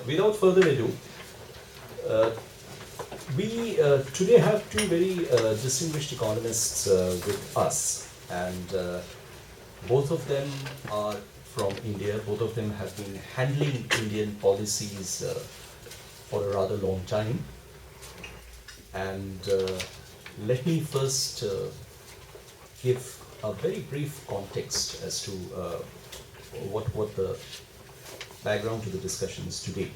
without further ado, uh, we today have two very distinguished economists with us, and both of them are from India. Both of them have been handling Indian policies for a rather long time. And let me first give a very brief context as to what the background to the discussion is today.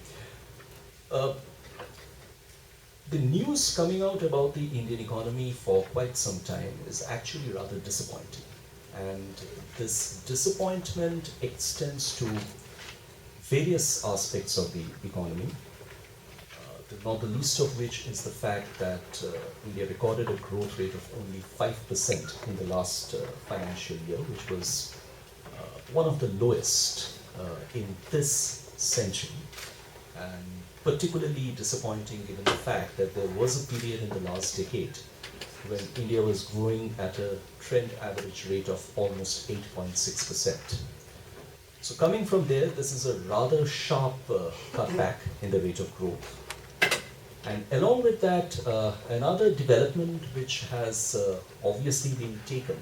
The news coming out about the Indian economy for quite some time is actually rather disappointing. And this disappointment extends to various aspects of the economy, not the least of which is the fact that India recorded a growth rate of only 5% in the last financial year, which was one of the lowest in this century, and particularly disappointing given the fact that there was a period in the last decade when India was growing at a trend average rate of almost 8.6%. So coming from there, this is a rather sharp cutback in the rate of growth. And along with that, another development which has obviously been taken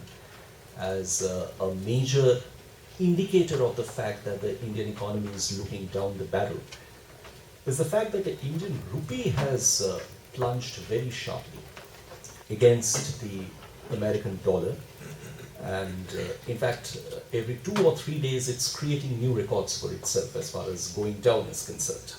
as a major indicator of the fact that the Indian economy is looking down the barrel is the fact that the Indian rupee has plunged very sharply against the American dollar. And in fact, every 2 or 3 days, it's creating new records for itself as far as going down is concerned.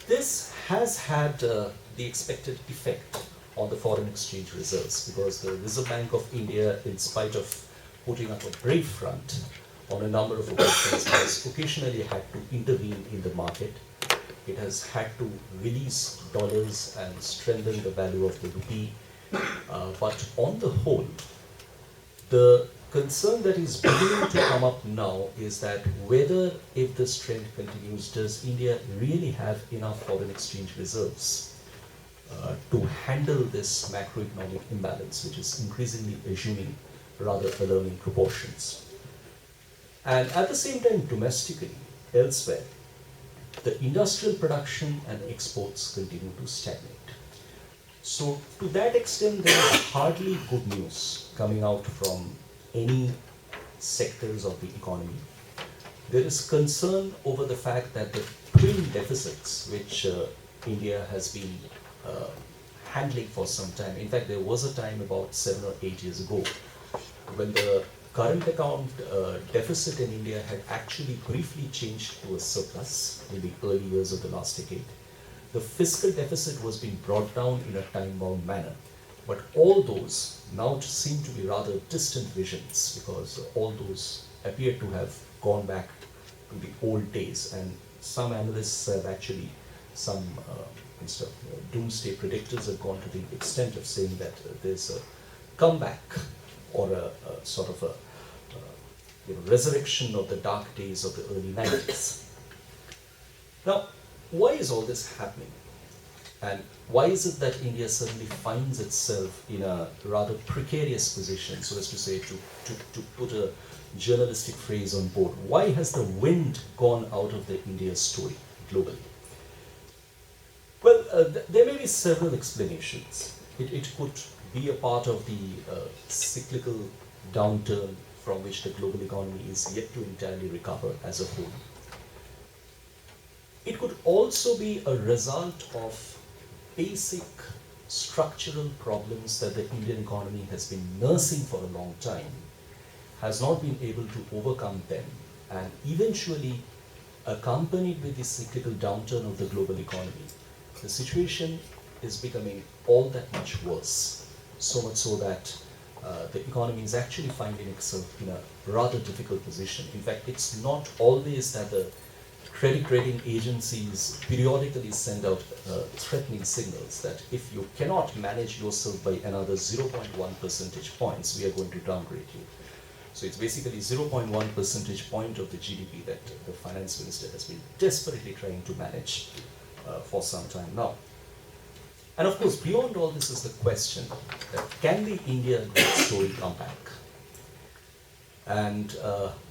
This has had the expected effect on the foreign exchange reserves, because the Reserve Bank of India, in spite of putting up a brave front on a number of occasions, has occasionally had to intervene in the market. It has had to release dollars and strengthen the value of the rupee. But on the whole, the concern that is beginning to come up now is that whether, if this trend continues, does India really have enough foreign exchange reserves to handle this macroeconomic imbalance, which is increasingly assuming rather alarming proportions. And at the same time, domestically, elsewhere, the industrial production and exports continue to stagnate. So to that extent, there is hardly good news coming out from any sectors of the economy. There is concern over the fact that the twin deficits, which India has been handling for some time. In fact, there was a time about 7 or 8 years ago when the current account deficit in India had actually briefly changed to a surplus in the early years of the last decade. The fiscal deficit was being brought down in a time-bound manner. But all those now seem to be rather distant visions, because all those appear to have gone back to the old days. And some analysts have actually, some doomsday predictors have gone to the extent of saying that there's a comeback or a sort of a resurrection of the dark days of the early 90s. Now, why is all this happening? And why is it that India suddenly finds itself in a rather precarious position, so as to say, to put a journalistic phrase on board? Why has the wind gone out of the India story globally? Well, there may be several explanations. It could be a part of the cyclical downturn from which the global economy is yet to entirely recover as a whole. It could also be a result of basic structural problems that the Indian economy has been nursing for a long time, has not been able to overcome them, and eventually, accompanied with the cyclical downturn of the global economy, the situation is becoming all that much worse. So much so that the economy is actually finding itself in a rather difficult position. In fact, it's not always that the credit rating agencies periodically send out threatening signals that if you cannot manage yourself by another 0.1 percentage points, we are going to downgrade you. So it's basically 0.1 percentage point of the GDP that the finance minister has been desperately trying to manage for some time now. And of course, beyond all this is the question that can the India growth story come back? And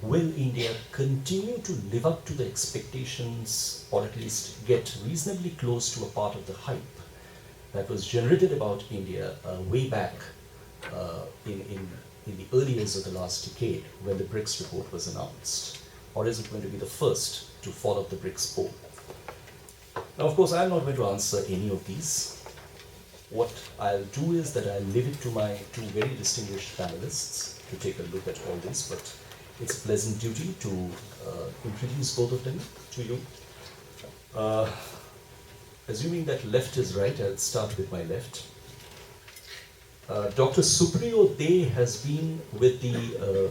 will India continue to live up to the expectations, or at least get reasonably close to a part of the hype that was generated about India way back in the early years of the last decade when the BRICS report was announced? Or is it going to be the first to fall off the BRICS pole? Now, of course, I'm not going to answer any of these. What I'll do is that I'll leave it to my two very distinguished panelists to take a look at all this, but it's a pleasant duty to introduce both of them to you. Assuming that left is right, I'll start with my left. Dr. Supriyo De has been with the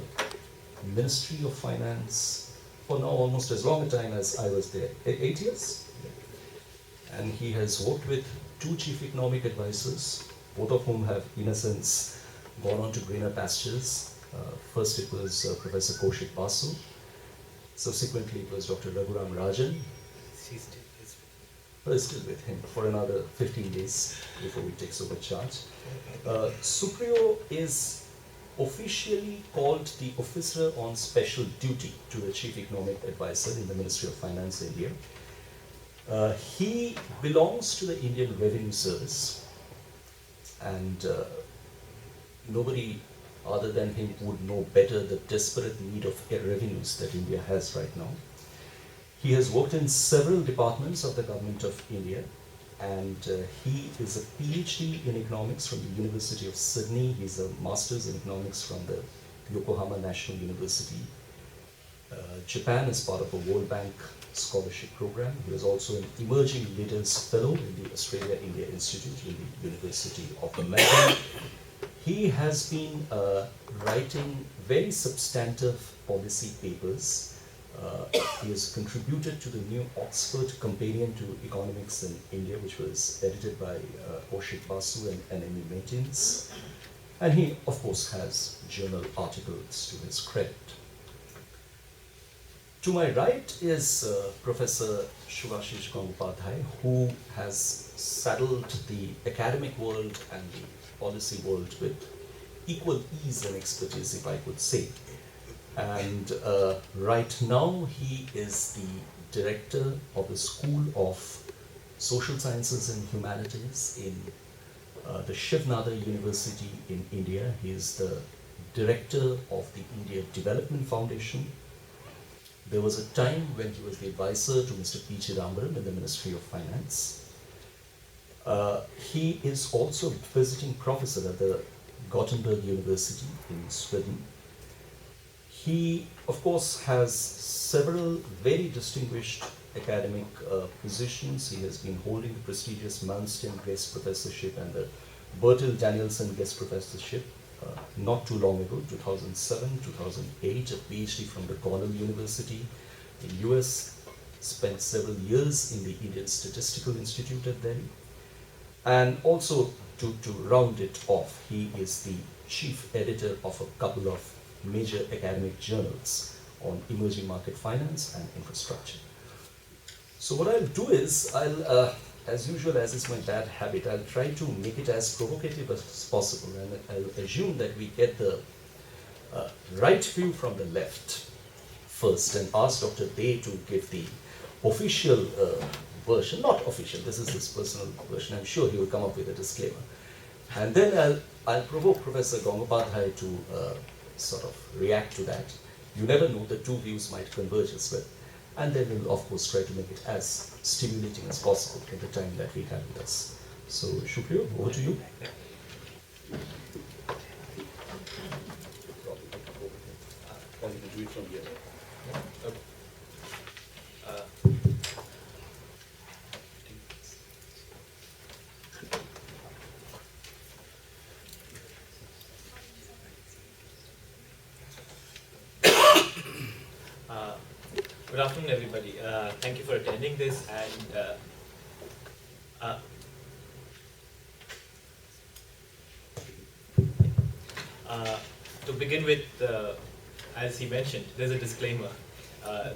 Ministry of Finance for now almost as long a time as I was there, 8 years? And he has worked with two chief economic advisors, both of whom have, in a sense, gone on to greener pastures. First it was Professor Kaushik Basu. Subsequently it was Dr. Raghuram Rajan. Is still with him for another 15 days before he takes over charge. Supriyo is officially called the Officer on Special Duty to the Chief Economic Advisor in the Ministry of Finance, India. He belongs to the Indian Revenue Service, and nobody other than him would know better the desperate need of revenues that India has right now. He has worked in several departments of the government of India, and he is a PhD in economics from the University of Sydney. He's a master's in economics from the Yokohama National University. Japan is part of a World Bank scholarship program. He was also an Emerging Leaders Fellow in the Australia-India Institute in the University of Melbourne. He has been writing very substantive policy papers. He has contributed to the new Oxford Companion to Economics in India, which was edited by Kaushik Basu and N.M.E. Matins. And he, of course, has journal articles to his credit. To my right is Professor Shubhashish Gangopadhyay, who has saddled the academic world and the policy world with equal ease and expertise, if I could say. And right now he is the director of the School of Social Sciences and Humanities in the Shiv Nada University in India. He is the director of the India Development Foundation. There was a time when he was the advisor to Mr. P. Chidambaram in the Ministry of Finance. He is also visiting professor at the Gothenburg University in Sweden. He, of course, has several very distinguished academic positions. He has been holding the prestigious Malmsten Guest Professorship and the Bertil Danielson Guest Professorship not too long ago, 2007, 2008, a PhD from the Cornell University in US, spent several years in the Indian Statistical Institute at Delhi. And also, to round it off, he is the chief editor of a couple of major academic journals on emerging market finance and infrastructure. So what I'll do is, as usual, as is my bad habit, I'll try to make it as provocative as possible, and I'll assume that we get the right view from the left first, and ask Dr. Dey to give the official version, not official, this is his personal version, I'm sure he will come up with a disclaimer. And then I'll provoke Professor Gangopadhyay to sort of react to that. You never know, the two views might converge as well. And then we'll of course try to make it as stimulating as possible in the time that we have with us. So Supriyo, over to you. Do it from here. Good afternoon, everybody. Thank you for attending this. And to begin with, as he mentioned, there's a disclaimer.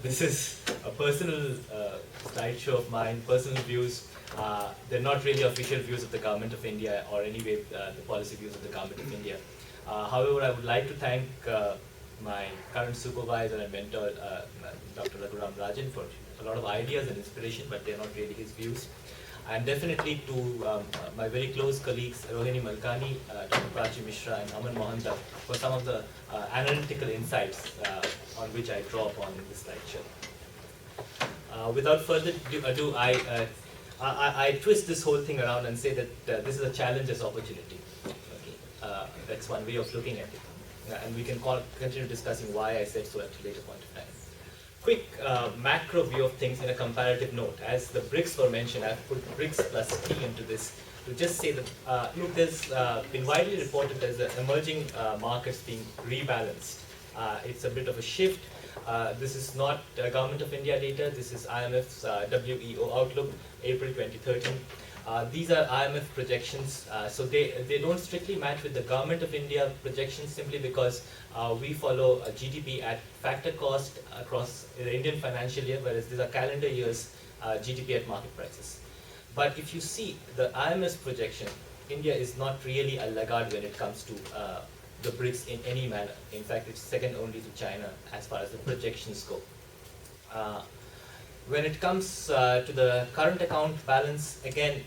This is a personal slideshow of mine, personal views. They're not really official views of the Government of India, or anyway the policy views of the Government of India. However, I would like to thank my current supervisor and mentor, Dr. Raghuram Rajan, for a lot of ideas and inspiration, but they're not really his views. And definitely to my very close colleagues, Rohini Malkani, Dr. Prachi Mishra, and Aman Mohanta, for some of the analytical insights on which I draw upon in this lecture. Without further ado, I twist this whole thing around and say that this is a challenge as opportunity. Okay. That's one way of looking at it. And we can continue discussing why I said so at a later point of time. Quick macro view of things in a comparative note. As the BRICS were mentioned, I've put BRICS plus T into this to just say that, look, there's been widely reported as the emerging markets being rebalanced. It's a bit of a shift. This is not Government of India data, this is IMF's WEO Outlook, April 2013. These are IMF projections, so they don't strictly match with the Government of India projections simply because we follow a GDP at factor cost across the Indian financial year, whereas these are calendar years GDP at market prices. But if you see the IMF's projection, India is not really a laggard when it comes to the BRICS in any manner. In fact, it's second only to China as far as the projections go. When it comes to the current account balance, again,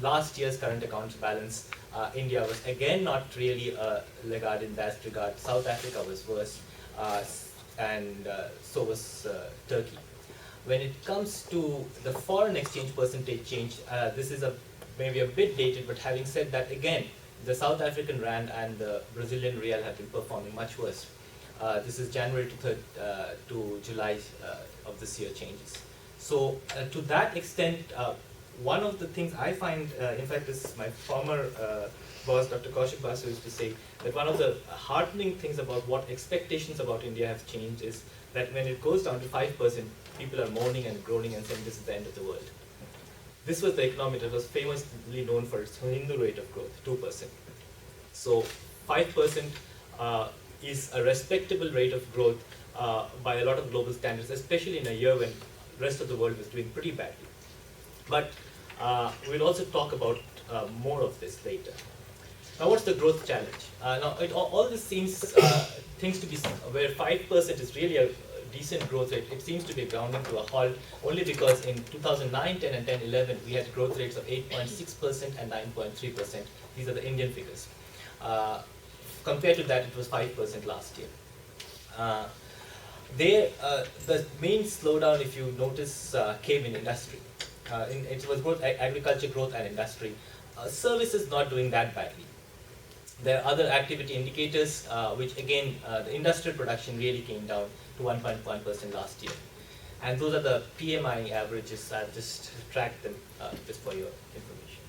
last year's current account balance, India was again not really a laggard in that regard. South Africa was worse, and so was Turkey. When it comes to the foreign exchange percentage change, this is maybe a bit dated, but having said that, again, the South African rand and the Brazilian real have been performing much worse. This is January to July of this year changes. So to that extent, one of the things I find, in fact, this my former boss, Dr. Kaushik Basu, used to say that one of the heartening things about what expectations about India have changed is that when it goes down to 5%, people are moaning and groaning and saying this is the end of the world. This was the economy that was famously known for its Hindu rate of growth, 2%. So 5% is a respectable rate of growth by a lot of global standards, especially in a year when the rest of the world was doing pretty badly. But we'll also talk about more of this later. Now, what's the growth challenge? Now, all this seems things to be where 5% is really a decent growth rate. It seems to be grounding to a halt only because in 2009, 10, and 10, 11, we had growth rates of 8.6% and 9.3%. These are the Indian figures. Compared to that, it was 5% last year. The main slowdown, if you notice, came in industry. It was both agriculture growth and industry. Services not doing that badly. There are other activity indicators, which again, the industrial production really came down to 1.1% last year. And those are the PMI averages. I've just tracked them just for your information.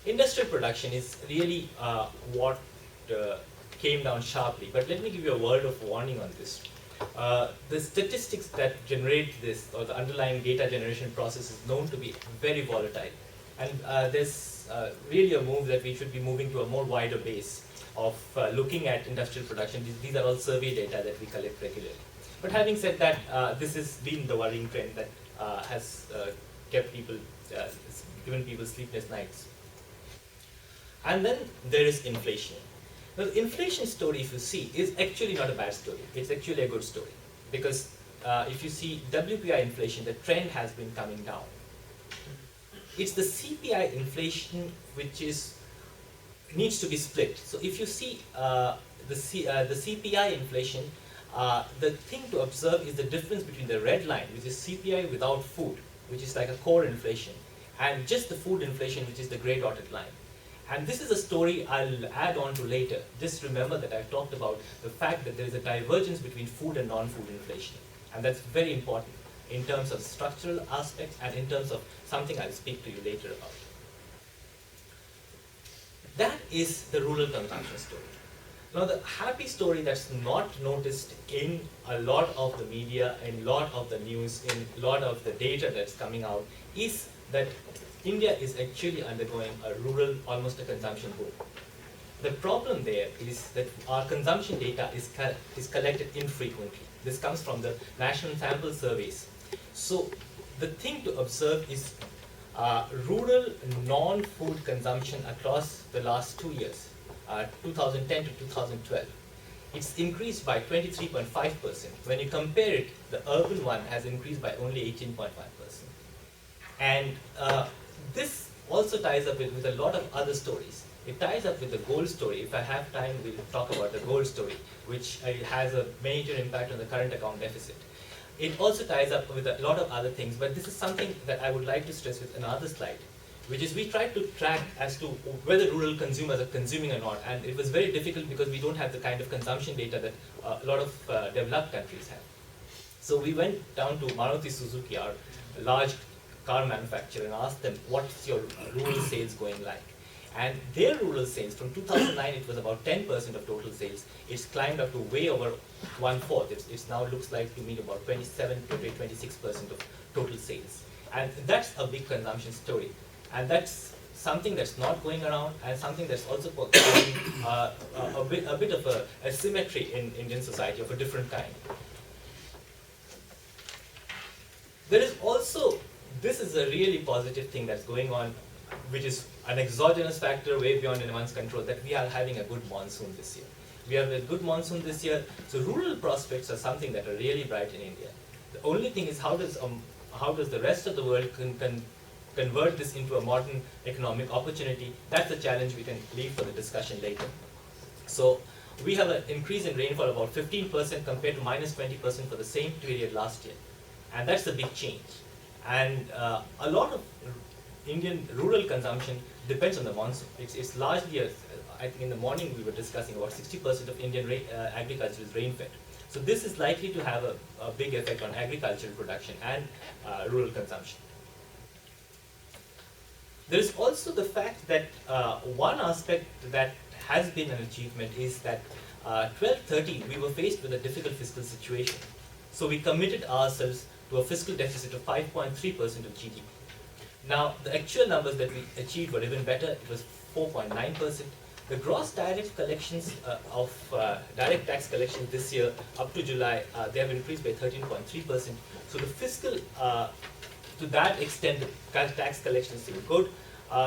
Industrial production is really what came down sharply. But let me give you a word of warning on this. The statistics that generate this, or the underlying data generation process, is known to be very volatile. And there's really a move that we should be moving to a more wider base of looking at industrial production. These are all survey data that we collect regularly. But having said that, this has been the worrying trend that has kept people, given people sleepless nights. And then there is inflation. Now, the inflation story, if you see, is actually not a bad story. It's actually a good story. Because if you see WPI inflation, the trend has been coming down. It's the CPI inflation which needs to be split. So if you see the CPI inflation, the thing to observe is the difference between the red line, which is CPI without food, which is like a core inflation, and just the food inflation, which is the gray dotted line. And this is a story I'll add on to later. Just remember that I've talked about the fact that there is a divergence between food and non-food inflation. And that's very important in terms of structural aspects and in terms of something I'll speak to you later about. That is the rural consumption story. Now, the happy story that's not noticed in a lot of the media, in a lot of the news, in a lot of the data that's coming out is that India is actually undergoing a rural, almost a consumption boom. The problem there is that our consumption data is collected infrequently. This comes from the national sample surveys. So the thing to observe is rural non-food consumption across the last 2 years, 2010 to 2012, it's increased by 23.5%. When you compare it, the urban one has increased by only 18.1%. And this also ties up with a lot of other stories. It ties up with the gold story. If I have time, we'll talk about the gold story, which has a major impact on the current account deficit. It also ties up with a lot of other things, but this is something that I would like to stress with another slide, which is we tried to track as to whether rural consumers are consuming or not, and it was very difficult because we don't have the kind of consumption data that a lot of developed countries have. So we went down to Maruti Suzuki, our large car manufacturer, and asked them, what's your rural sales going like? And their rural sales, from 2009, it was about 10% of total sales. It's climbed up to way over 1/4. It now looks like to me about 27 to 26% of total sales. And that's a big consumption story. And that's something that's not going around, and something that's also causing a bit of a asymmetry in Indian society of a different kind. There is also, this is a really positive thing that's going on, which is an exogenous factor way beyond anyone's control, that we are having a good monsoon this year. We have a good monsoon this year, so rural prospects are something that are really bright in India. The only thing is how does the rest of the world convert this into a modern economic opportunity? That's a challenge we can leave for the discussion later. So we have an increase in rainfall of about 15% compared to minus 20% for the same period last year. And that's a big change. And a lot of Indian rural consumption depends on the monsoon. It's largely, I think in the morning we were discussing about 60% of Indian agriculture is rain-fed. So this is likely to have a big effect on agricultural production and rural consumption. There is also the fact that one aspect that has been an achievement is that 12-13 we were faced with a difficult fiscal situation. So we committed ourselves to a fiscal deficit of 5.3% of GDP. Now, the actual numbers that we achieved were even better. It was 4.9%. The gross direct collections of direct tax collections this year, up to July, they have increased by 13.3%. So the fiscal, to that extent, the tax collections seem good.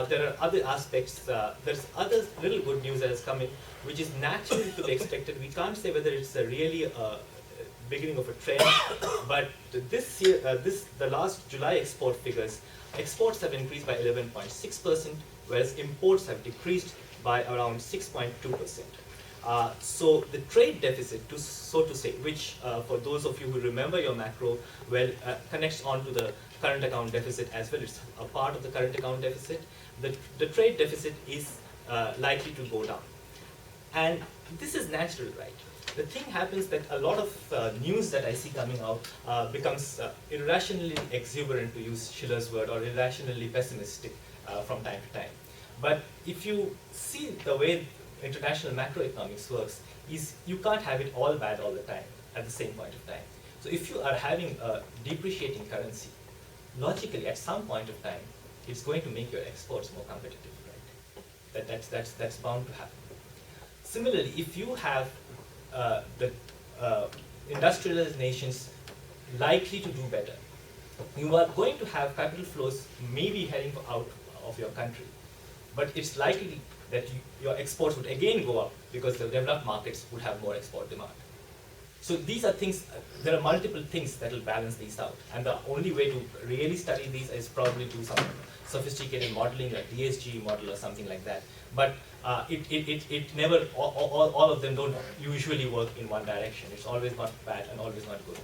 There are other aspects. There's other little good news that has come in, which is naturally to be expected. We can't say whether it's really beginning of a trend, but this year, the last July export figures, exports have increased by 11.6%, whereas imports have decreased by around 6.2%. So the trade deficit, so to say, which for those of you who remember your macro, well, connects on to the current account deficit as well. It's a part of the current account deficit. The trade deficit is likely to go down. And this is natural, right? The thing happens that a lot of news that I see coming out becomes irrationally exuberant, to use Schiller's word, or irrationally pessimistic from time to time. But if you see the way international macroeconomics works, is you can't have it all bad all the time at the same point of time. So if you are having a depreciating currency, logically at some point of time, it's going to make your exports more competitive, right? That's bound to happen. Similarly, if you have the industrialized nations likely to do better, you are going to have capital flows maybe heading out of your country, but it's likely that your exports would again go up because the developed markets would have more export demand. So these are things, there are multiple things that will balance these out, and the only way to really study these is probably do some sophisticated modeling, like DSG model or something like that. But it never, all of them don't usually work in one direction. It's always not bad and always not good.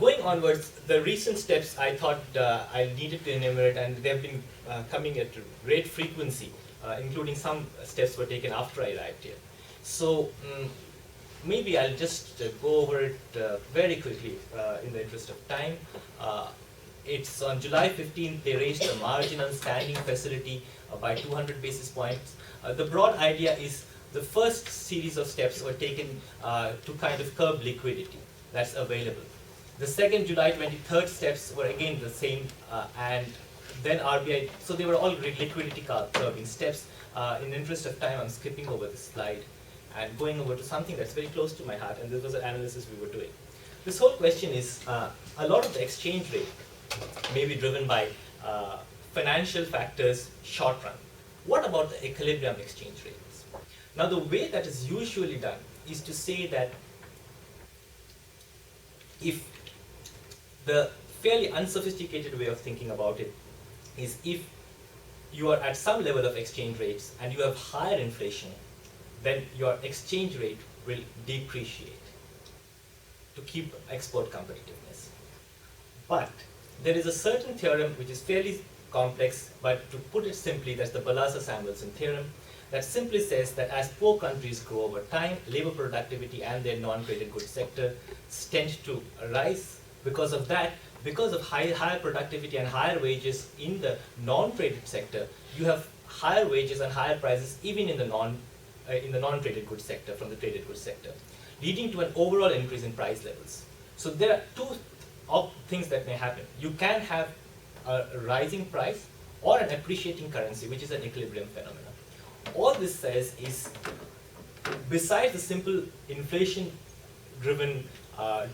Going onwards, the recent steps I thought I needed to enumerate, and they've been coming at great frequency, including some steps were taken after I arrived here. So maybe I'll just go over it very quickly in the interest of time. It's on July 15th, they raised the marginal standing facility by 200 basis points. The broad idea is the first series of steps were taken to kind of curb liquidity that's available. The second July 23rd steps were again the same, and then RBI, so they were all liquidity curbing steps. In the interest of time, I'm skipping over this slide and going over to something that's very close to my heart, and this was an analysis we were doing. This whole question is, a lot of the exchange rate may be driven by financial factors short run. What about the equilibrium exchange rates? Now, the way that is usually done is to say that if the fairly unsophisticated way of thinking about it is if you are at some level of exchange rates and you have higher inflation, then your exchange rate will depreciate to keep export competitiveness. But there is a certain theorem which is fairly complex, but to put it simply, that's the Balassa-Samuelson theorem, that simply says that as poor countries grow over time, labor productivity and their non-traded goods sector tend to rise. Because of that, because of higher productivity and higher wages in the non-traded sector, you have higher wages and higher prices even in the non-traded goods sector from the traded goods sector, leading to an overall increase in price levels. So there are two things that may happen. You can have a rising price or an appreciating currency, which is an equilibrium phenomenon. All this says is, besides the simple inflation-driven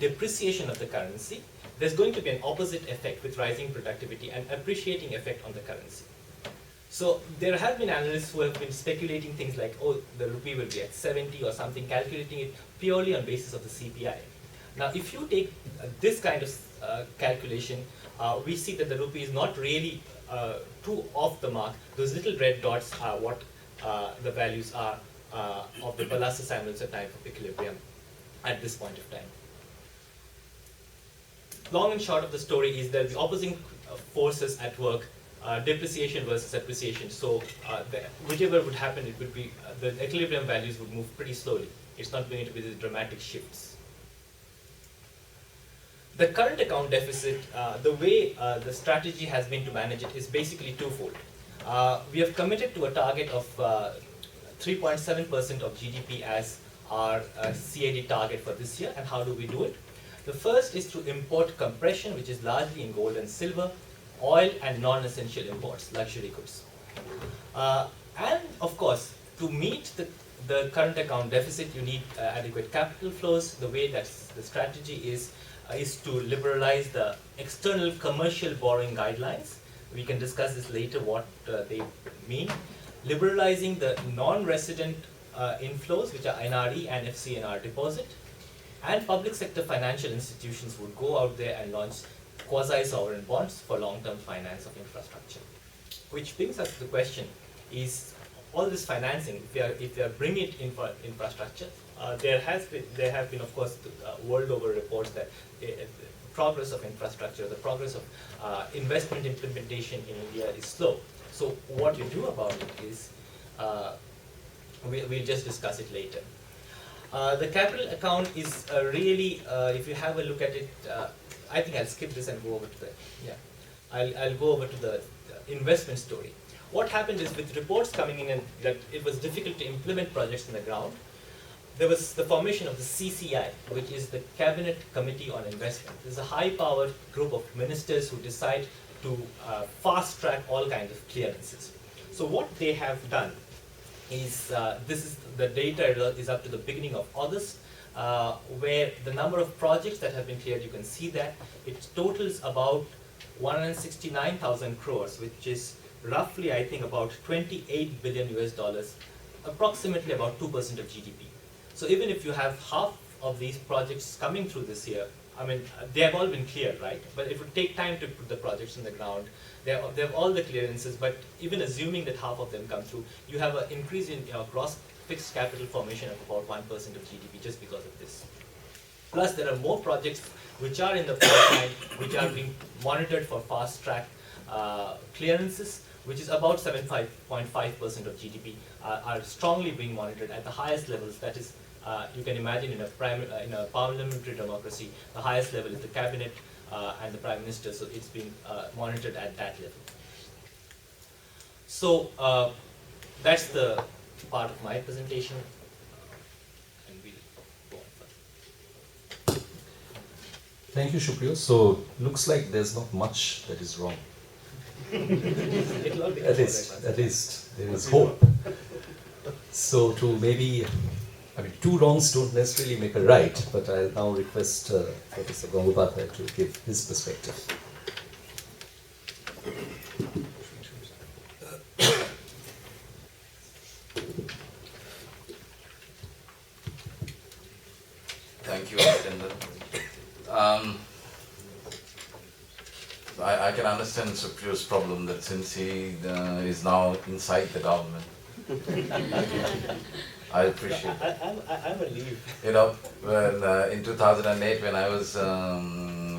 depreciation of the currency, there's going to be an opposite effect with rising productivity and appreciating effect on the currency. So there have been analysts who have been speculating things like, oh, the rupee will be at 70 or something, calculating it purely on basis of the CPI. Now, if you take this kind of calculation, we see that the rupee is not really too off the mark. Those little red dots are what the values are of the Balassa-Samuelson type of equilibrium at this point of time. Long and short of the story is that the opposing forces at work, depreciation versus appreciation. So whichever would happen, it would be the equilibrium values would move pretty slowly. It's not going to be these dramatic shifts. The current account deficit, the way the strategy has been to manage it is basically twofold. We have committed to a target of 3.7% of GDP as our CAD target for this year. And how do we do it? The first is to import compression, which is largely in gold and silver, oil and non-essential imports, luxury goods. And of course, to meet the current account deficit, you need adequate capital flows. The way that the strategy is to liberalize the external commercial borrowing guidelines. We can discuss this later, what they mean. Liberalizing the non-resident inflows, which are NRE and FCNR deposit. And public sector financial institutions would go out there and launch quasi-sovereign bonds for long-term finance of infrastructure. Which brings us to the question, is all this financing, if we are bringing it in for infrastructure, there have been, of course, world over reports that the progress of infrastructure, the progress of investment implementation in India is slow. So what you do about it is, we'll just discuss it later. The capital account is really, if you have a look at it, I think I'll skip this and go over to the, I'll go over to the investment story. What happened is, with reports coming in and that it was difficult to implement projects on the ground, there was the formation of the CCI, which is the Cabinet Committee on Investment. This is a high-powered group of ministers who decide to fast-track all kinds of clearances. So what they have done is, this is the data is up to the beginning of August, where the number of projects that have been cleared, you can see that it totals about 169,000 crores, which is roughly, I think, about 28 billion US dollars, approximately about 2% of GDP. So even if you have half of these projects coming through this year, I mean, they have all been cleared, right? But it would take time to put the projects on the ground. They have all the clearances, but even assuming that half of them come through, you have an increase in gross fixed capital formation of about 1% of GDP just because of this. Plus, there are more projects which are in the pipeline, which are being monitored for fast-track clearances, which is about 75.5% of GDP, are strongly being monitored at the highest levels. That is, you can imagine in a parliamentary democracy, the highest level is the cabinet and the prime minister, so it's being monitored at that level. So that's the part of my presentation, and we'll go on further. Thank you, Shupriya. So looks like there's not much that is wrong. It'll all be At least there is hope. So to maybe, I mean, two wrongs don't necessarily make a right, but I'll now request Professor Gangopadhyay to give his perspective. Thank you, Jitendra. I can understand Supriyo's problem that since he is now inside the government, I appreciate it. I'm a leave. You know, when in 2008, when I was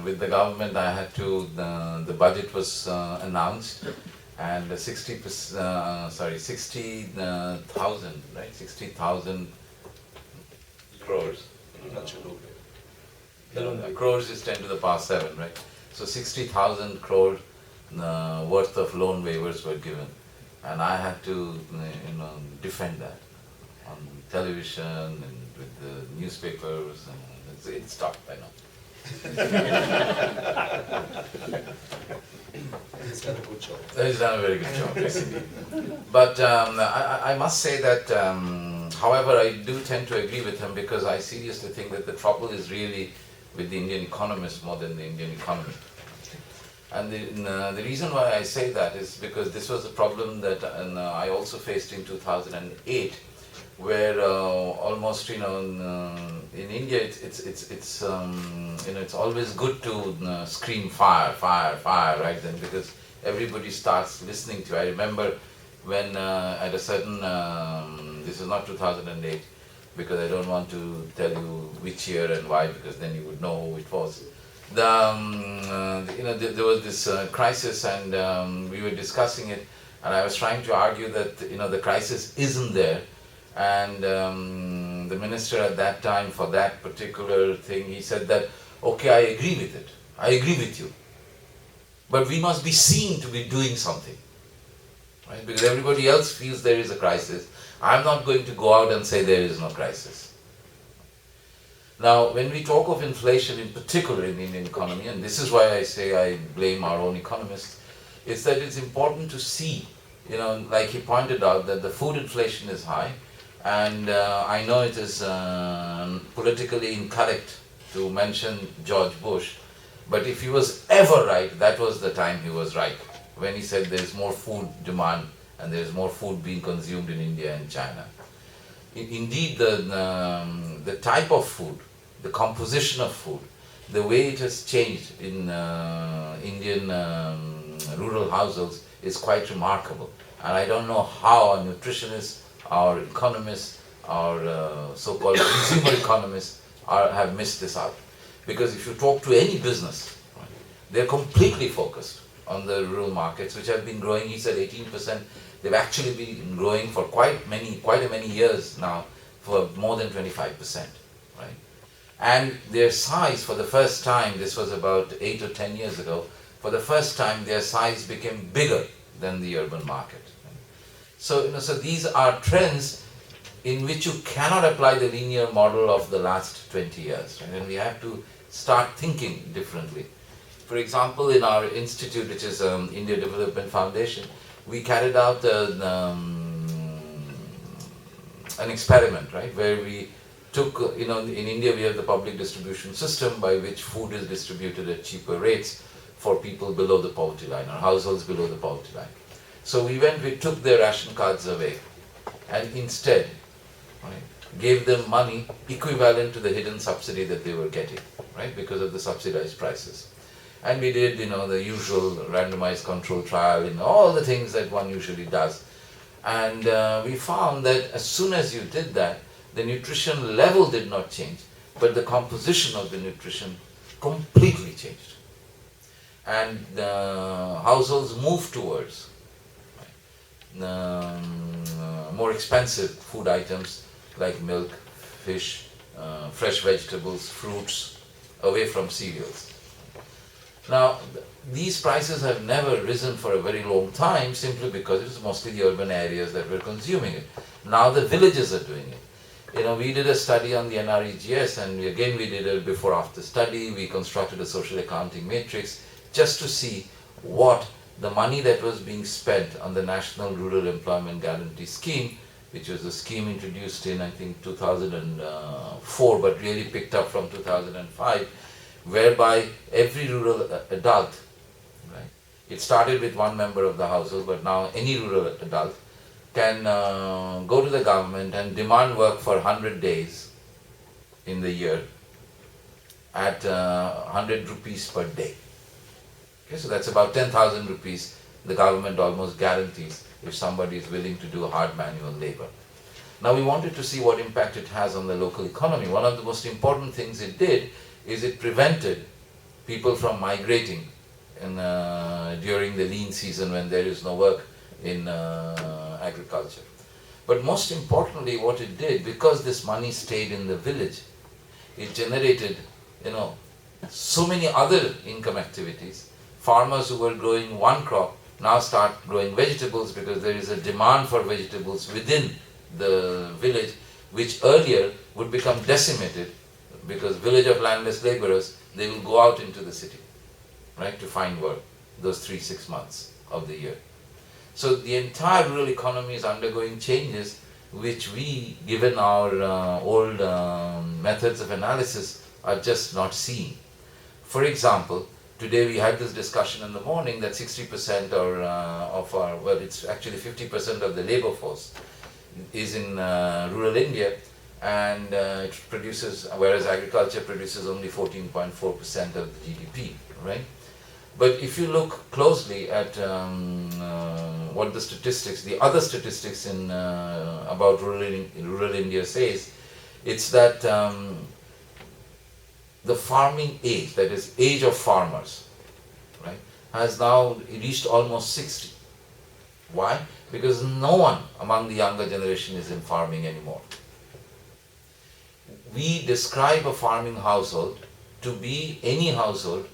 with the government, I had to, the budget was announced, and 60,000, right? 60,000 crores. Crores is 10 to the power 7, right? So 60,000 crore worth of loan waivers were given, and I had to, defend that on television and with the newspapers, and it stopped by now. He's done a good job. He's done a very good job, yes indeed. But I must say that, however, I do tend to agree with him, because I seriously think that the trouble is really with the Indian economists more than the Indian economy. And the reason why I say that is because this was a problem that I also faced in 2008, where almost, in India it's always good to scream fire, fire, fire, right then, because everybody starts listening to you. I remember when at a certain, this is not 2008, because I don't want to tell you which year and why, because then you would know who it was. There was this crisis, and we were discussing it, and I was trying to argue that the crisis isn't there, and the minister at that time, for that particular thing, he said that, okay, I agree with it, I agree with you, but we must be seen to be doing something, right? Because everybody else feels there is a crisis. I'm not going to go out and say there is no crisis. Now, when we talk of inflation, in particular in the Indian economy, and this is why I say I blame our own economists, it's that it's important to see, like he pointed out, that the food inflation is high, and I know it is politically incorrect to mention George Bush, but if he was ever right, that was the time he was right, when he said there is more food demand and there is more food being consumed in India and China. Indeed, the type of food, the composition of food, the way it has changed in Indian rural households is quite remarkable. And I don't know how our nutritionists, our economists, our so-called consumer economists have missed this out. Because if you talk to any business, right, they're completely focused on the rural markets, which have been growing, he said 18%. They've actually been growing for quite a many years now, for more than 25%, right? And their size, for the first time, this was about 8 or 10 years ago, for the first time their size became bigger than the urban market. So, so these are trends in which you cannot apply the linear model of the last 20 years, right? And we have to start thinking differently. For example, in our institute, which is India Development Foundation, we carried out an experiment, right, where we took, in India we have the public distribution system by which food is distributed at cheaper rates for people below the poverty line, or households below the poverty line. So we took their ration cards away, and instead, right, gave them money equivalent to the hidden subsidy that they were getting, right, because of the subsidized prices. And we did, the usual randomized control trial, all the things that one usually does. And we found that as soon as you did that, the nutrition level did not change, but the composition of the nutrition completely changed. And households moved towards more expensive food items like milk, fish, fresh vegetables, fruits, away from cereals. Now, these prices have never risen for a very long time, simply because it was mostly the urban areas that were consuming it. Now the villages are doing it. We did a study on the NREGS, and we did a before-after study. We constructed a social accounting matrix just to see what the money that was being spent on the National Rural Employment Guarantee Scheme, which was a scheme introduced in, I think, 2004, but really picked up from 2005, whereby every rural adult, right, it started with one member of the household, but now any rural adult can go to the government and demand work for 100 days in the year, at 100 rupees per day. Okay, so that's about 10,000 rupees the government almost guarantees if somebody is willing to do hard manual labor. Now we wanted to see what impact it has on the local economy. One of the most important things it did is it prevented people from migrating during the lean season when there is no work in agriculture. But most importantly, what it did, because this money stayed in the village, it generated, so many other income activities. Farmers who were growing one crop now start growing vegetables because there is a demand for vegetables within the village, which earlier would become decimated because village of landless laborers, they will go out into the city, right, to find work those 3-6 months of the year. So the entire rural economy is undergoing changes which we, given our old methods of analysis, are just not seeing. For example, today we had this discussion in the morning that 60% of our, well, it's actually 50% of the labor force is in rural India, and it produces, whereas agriculture produces only 14.4% of the GDP, right? But if you look closely at what the statistics, the other statistics in about rural India says, it's that the farming age, that is age of farmers, right, has now reached almost 60. Why? Because no one among the younger generation is in farming anymore. We describe a farming household to be any household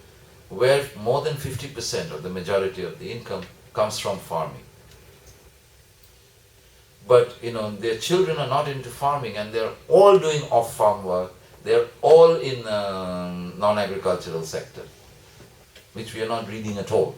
where more than 50% of the majority of the income comes from farming. But their children are not into farming and they're all doing off-farm work. They're all in non-agricultural sector, which we are not reading at all.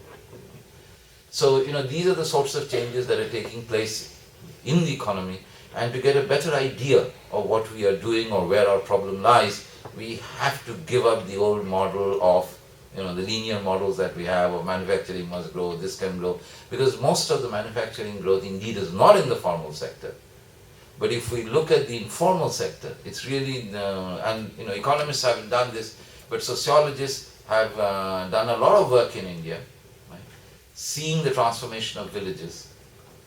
So, these are the sorts of changes that are taking place in the economy, and to get a better idea of what we are doing or where our problem lies, we have to give up the old model of, the linear models that we have of manufacturing must grow, this can grow, because most of the manufacturing growth indeed is not in the formal sector. But if we look at the informal sector, it's really, economists haven't done this, but sociologists have done a lot of work in India, right, seeing the transformation of villages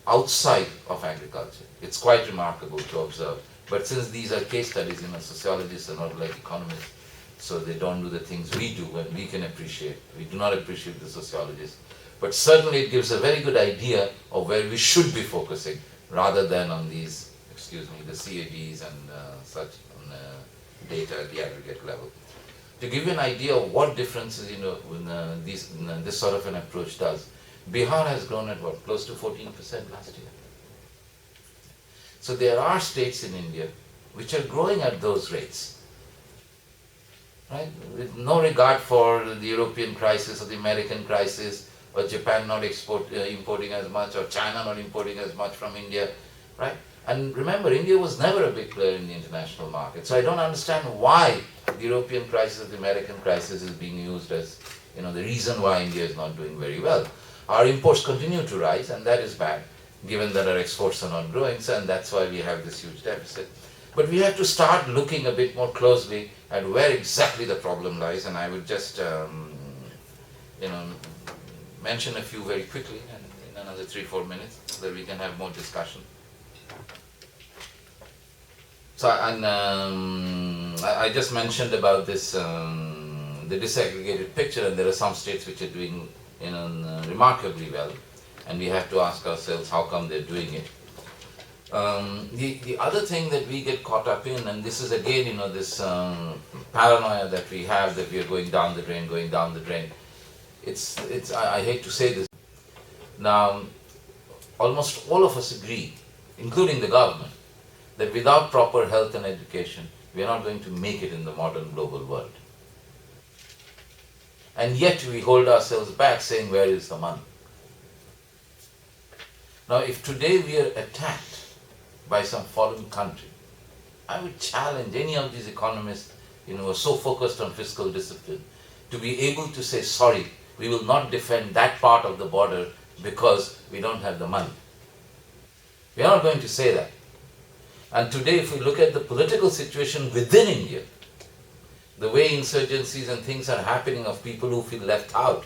outside of agriculture. It's quite remarkable to observe. But since these are case studies, sociologists are not like economists, so they don't do the things we do and we can appreciate. We do not appreciate the sociologists. But certainly it gives a very good idea of where we should be focusing, rather than on these, the CADs and such data at the aggregate level. To give you an idea of what differences, this sort of an approach does, Bihar has grown at what, close to 14% last year. So there are states in India which are growing at those rates, right? With no regard for the European crisis or the American crisis, or Japan not importing as much, or China not importing as much from India, right? And remember, India was never a big player in the international market. So I don't understand why the European crisis or the American crisis is being used as the reason why India is not doing very well. Our imports continue to rise, and that is bad, given that our exports are not growing, and that's why we have this huge deficit. But we have to start looking a bit more closely at where exactly the problem lies, and I would just mention a few very quickly, and in another 3-4 minutes, so that we can have more discussion. So, and I just mentioned about this, the disaggregated picture, and there are some states which are doing remarkably well, and we have to ask ourselves how come they're doing it. The other thing that we get caught up in, and this is again, this paranoia that we have, that we are going down the drain. I hate to say this. Now, almost all of us agree, including the government, that without proper health and education, we are not going to make it in the modern global world. And yet we hold ourselves back saying, where is the money? Now, if today we are attacked by some foreign country, I would challenge any of these economists who are so focused on fiscal discipline to be able to say, sorry, we will not defend that part of the border because we don't have the money. We are not going to say that. And today, if we look at the political situation within India, the way insurgencies and things are happening of people who feel left out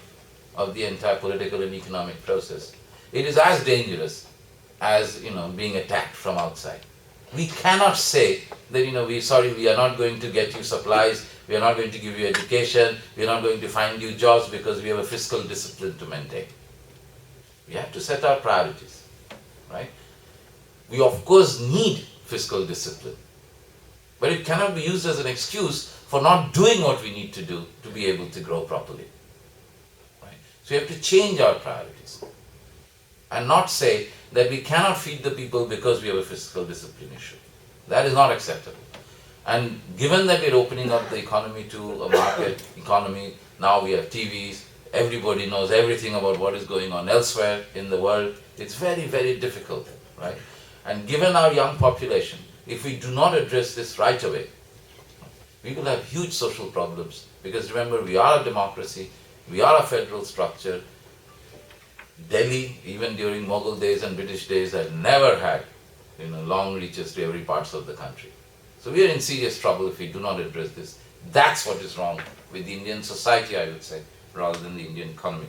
of the entire political and economic process, it is as dangerous as being attacked from outside. We cannot say that we are not going to get you supplies, we are not going to give you education, we are not going to find you jobs because we have a fiscal discipline to maintain. We have to set our priorities, right? We of course need fiscal discipline, but it cannot be used as an excuse for not doing what we need to do to be able to grow properly. Right? So we have to change our priorities and not say that we cannot feed the people because we have a fiscal discipline issue. That is not acceptable. And given that we are opening up the economy to a market economy, now we have TVs, everybody knows everything about what is going on elsewhere in the world, it's very, very difficult, right? And given our young population, if we do not address this right away, we will have huge social problems, because remember, we are a democracy, we are a federal structure. Delhi, even during Mughal days and British days, had never had long reaches to every parts of the country. So we are in serious trouble if we do not address this. That's what is wrong with the Indian society, I would say, rather than the Indian economy.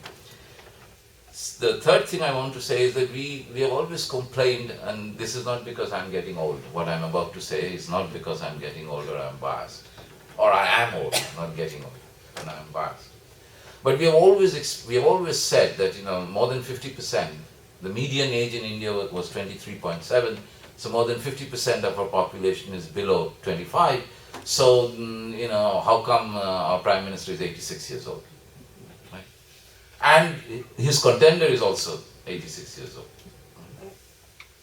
The third thing I want to say is that we have always complained, and this is not because I'm getting old. What I'm about to say is not because I'm getting old or I'm biased. Or I am old, not getting old, and I'm biased. But we have always said that more than 50%, the median age in India was 23.7, so more than 50% of our population is below 25. So how come our Prime Minister is 86 years old? Right? And his contender is also 86 years old.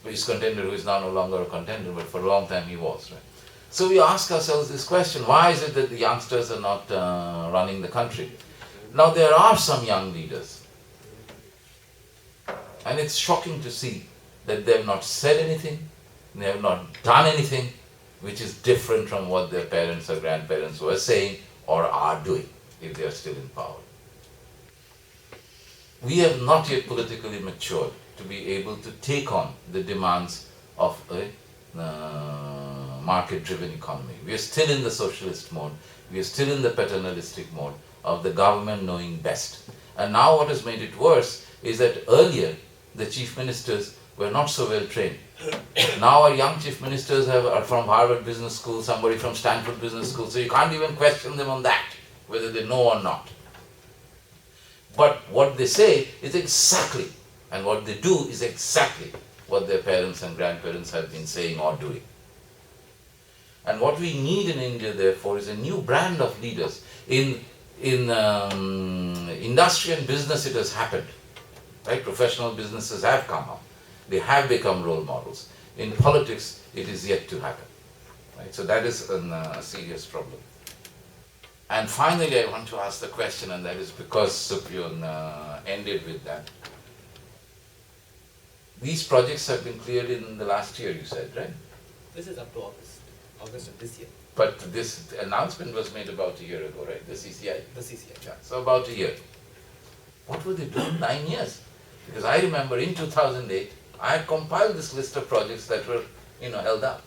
His contender who is now no longer a contender, but for a long time he was. Right? So we ask ourselves this question: why is it that the youngsters are not running the country? Now there are some young leaders, and it's shocking to see that they have not said anything, they have not done anything which is different from what their parents or grandparents were saying or are doing, if they are still in power. We have not yet politically matured to be able to take on the demands of a market-driven economy. We are still in the socialist mode, we are still in the paternalistic mode of the government knowing best. And now what has made it worse is that earlier the chief ministers were not so well trained. Now our young chief ministers are from Harvard Business School, somebody from Stanford Business School, so you can't even question them on that, whether they know or not. But what they say is exactly, and what they do is exactly what their parents and grandparents have been saying or doing. And what we need in India, therefore, is a new brand of leaders. In industry and business, it has happened. Right? Professional businesses have come up. They have become role models. In politics, it is yet to happen. Right? So that is a serious problem. And finally, I want to ask the question, and that is because Supriyon ended with that. These projects have been cleared in the last year, you said, right? This is up to August of this year. But this announcement was made about a year ago, right? The CCI? The CCI. Yeah, so about a year. What were they doing 9 years? Because I remember in 2008, I had compiled this list of projects that were, held up.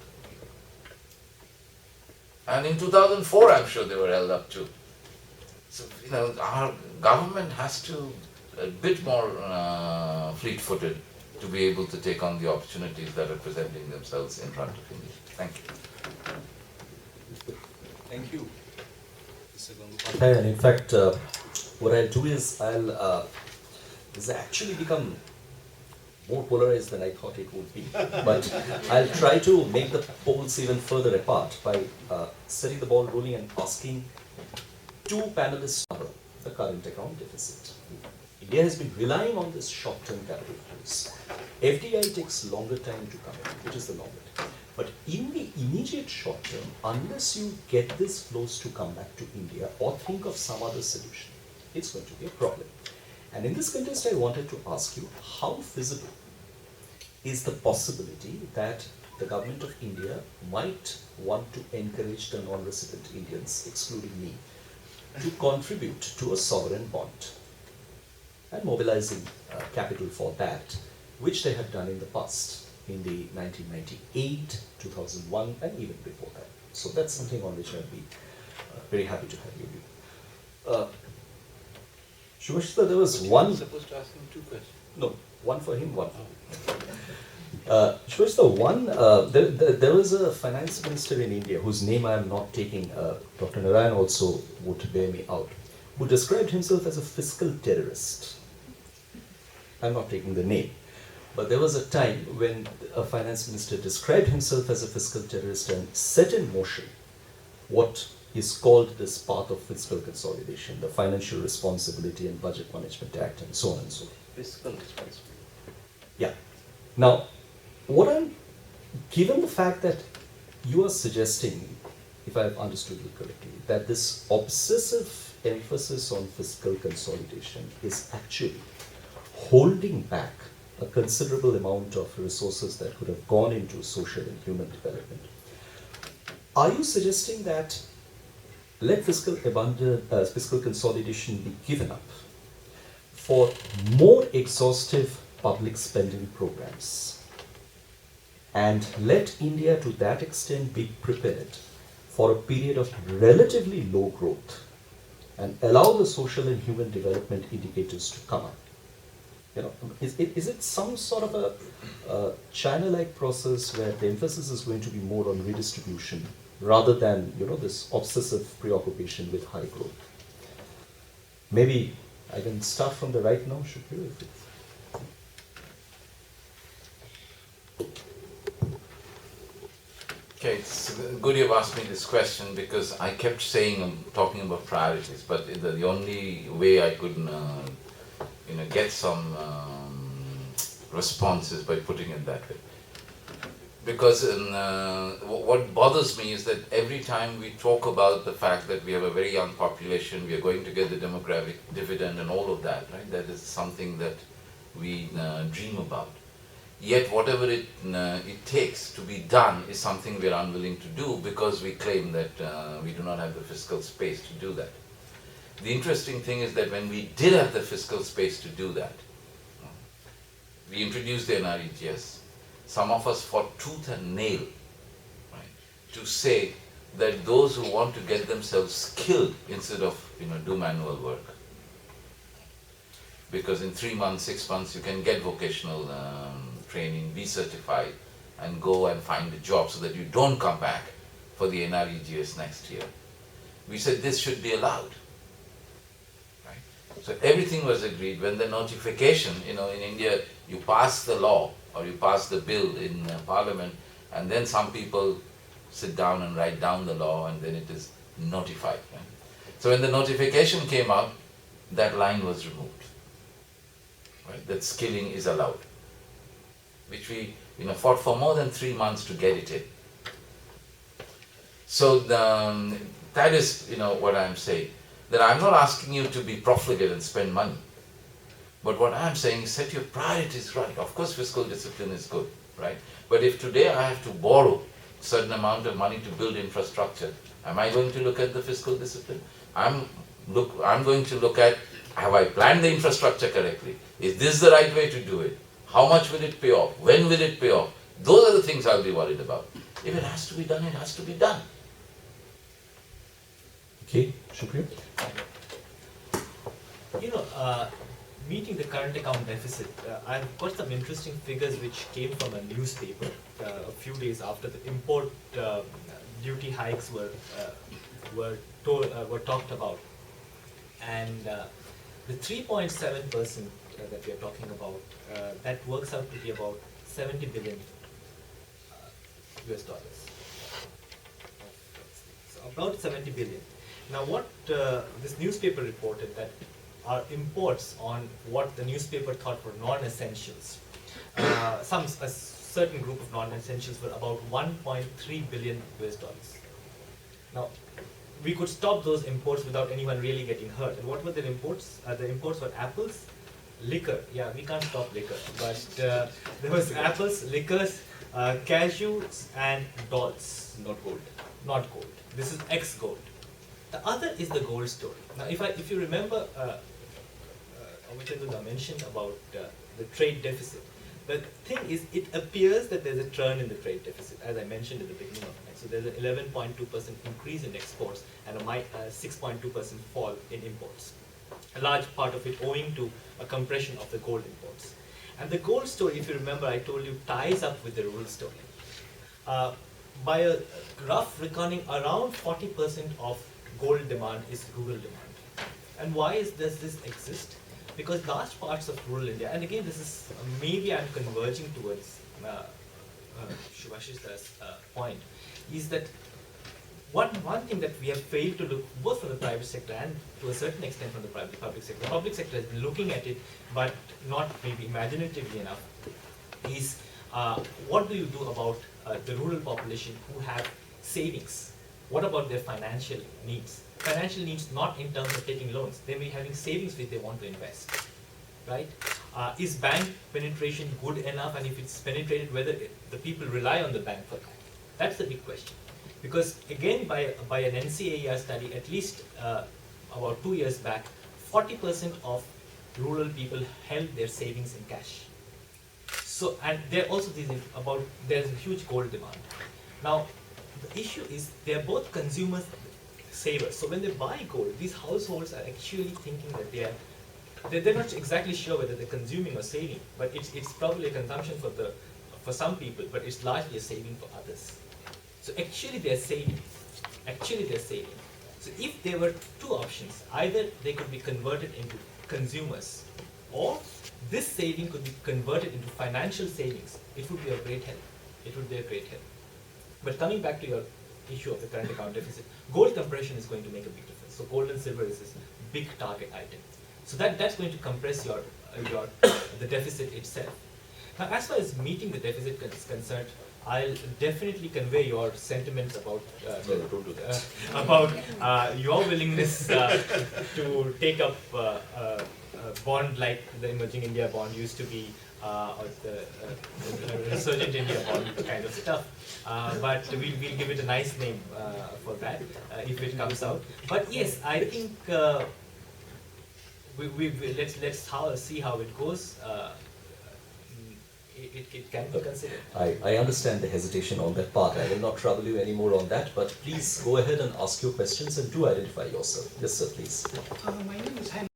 And in 2004, I'm sure they were held up too. So, our government has to a bit more fleet-footed to be able to take on the opportunities that are presenting themselves in front of India. Thank you. Thank you, Mr. Gangupal. And in fact, what I'll do is this actually become more polarized than I thought it would be. But I'll try to make the poles even further apart by setting the ball rolling and asking two panelists about the current account deficit. India has been relying on this short-term capital flows. FDI takes longer time to come in, which is the longer term. But in the immediate short term, unless you get these flows to come back to India or think of some other solution, it's going to be a problem. And in this context, I wanted to ask you, how feasible is the possibility that the government of India might want to encourage the non-resident Indians, excluding me, to contribute to a sovereign bond and mobilizing capital for that, which they have done in the past, in the 1998, 2001, and even before that. So that's something on which I'll be Very happy to have you. Shubhashita, there was one. Supposed to ask him 2 questions. No, one for him, one for me. Shubhashita, there was a finance minister in India whose name I am not taking, Dr. Narayan also would bear me out, who described himself as a fiscal terrorist. I'm not taking the name, but there was a time when a finance minister described himself as a fiscal terrorist and set in motion what is called this path of fiscal consolidation, the Financial Responsibility and Budget Management Act, and so on and so forth. Fiscal responsibility. Yeah. Now, given the fact that you are suggesting, if I've understood you correctly, that this obsessive emphasis on fiscal consolidation is actually holding back a considerable amount of resources that could have gone into social and human development. Are you suggesting that let fiscal consolidation be given up for more exhaustive public spending programs, and let India to that extent be prepared for a period of relatively low growth and allow the social and human development indicators to come up? You know, is it some sort of a China-like process where the emphasis is going to be more on redistribution rather than, you know, this obsessive preoccupation with high growth? Maybe I can start from the right now, Shukri, if it's... Okay, it's good you've asked me this question because I kept saying, talking about priorities, but the only way I could get some response is by putting it that way. Because what bothers me is that every time we talk about the fact that we have a very young population, we are going to get the demographic dividend and all of that, right? That is something that we dream about. Yet whatever it takes to be done is something we are unwilling to do because we claim that we do not have the fiscal space to do that. The interesting thing is that when we did have the fiscal space to do that, we introduced the NREGS. Some of us fought tooth and nail, right, to say that those who want to get themselves skilled instead of do manual work, because in 3 months, 6 months you can get vocational training, be certified, and go and find a job so that you don't come back for the NREGS next year. We said this should be allowed. Right? So everything was agreed. When the notification, in India, you pass the law or you pass the bill in Parliament, and then some people sit down and write down the law, and then it is notified. Right? So when the notification came out, that line was removed. Right? That skilling is allowed, which we fought for more than 3 months to get it in. So that is what I'm saying. That I'm not asking you to be profligate and spend money. But what I'm saying is set your priorities right. Of course fiscal discipline is good, right? But if today I have to borrow a certain amount of money to build infrastructure, am I going to look at the fiscal discipline? I'm going to look at, have I planned the infrastructure correctly? Is this the right way to do it? How much will it pay off? When will it pay off? Those are the things I'll be worried about. If it has to be done, it has to be done. Okay, Shukriya? Meeting the current account deficit, I've got some interesting figures which came from a newspaper a few days after the import duty hikes were talked about, and the 3.7% that we are talking about, that works out to be about 70 billion US dollars. So about 70 billion. Now what this newspaper reported that our imports on what the newspaper thought were non-essentials, a certain group of non-essentials were about 1.3 billion US dollars. Now, we could stop those imports without anyone really getting hurt. And what were the imports? The imports were apples, liquor. Yeah, we can't stop liquor, but there was apples, liquors, cashews, and dolls. Not gold. Not gold. This is ex-gold. The other is the gold story. Now, if you remember, Amitaduda mentioned about the trade deficit. the thing is, it appears that there's a turn in the trade deficit, as I mentioned at the beginning of it. So there's an 11.2% increase in exports and a 6.2% fall in imports. A large part of it owing to a compression of the gold imports. And the gold story, if you remember, I told you, ties up with the rural story. By a rough reckoning, around 40% of gold demand is rural demand. And why does this exist? Because large parts of rural India, and again, this is maybe I'm converging towards Shubhashish's point, is that one thing that we have failed to look, both from the private sector and to a certain extent from the public sector. The public sector has been looking at it, but not maybe imaginatively enough, is what do you do about the rural population who have savings? What about their financial needs? Financial needs not in terms of taking loans. They may be having savings which they want to invest, right? Is bank penetration good enough? And if it's penetrated, whether the people rely on the bank for that? That's the big question. Because again, by an NCAER study, at least about 2 years back, 40% of rural people held their savings in cash. So, and there are also there's a huge gold demand. Now, the issue is they're both consumers, savers. So when they buy gold, these households are actually thinking that they're not exactly sure whether they're consuming or saving, but it's probably a consumption for some people, but it's largely a saving for others. So actually they're saving. So if there were two options, either they could be converted into consumers, or this saving could be converted into financial savings, it would be a great help. But coming back to your issue of the current account deficit, gold compression is going to make a big difference. So gold and silver is this big target item. So that's going to compress the deficit itself. Now, as far as meeting the deficit is concerned, I'll definitely convey your sentiments about don't do that. about your willingness to take up a bond like the Emerging India bond used to be, or the Resurgent India bond kind of stuff. But we'll give it a nice name for that if it comes out. But yes, I think let's see how it goes. It can be considered. I understand the hesitation on that part. I will not trouble you anymore on that, but please go ahead and ask your questions and do identify yourself. Yes, sir, please. My name is Hen.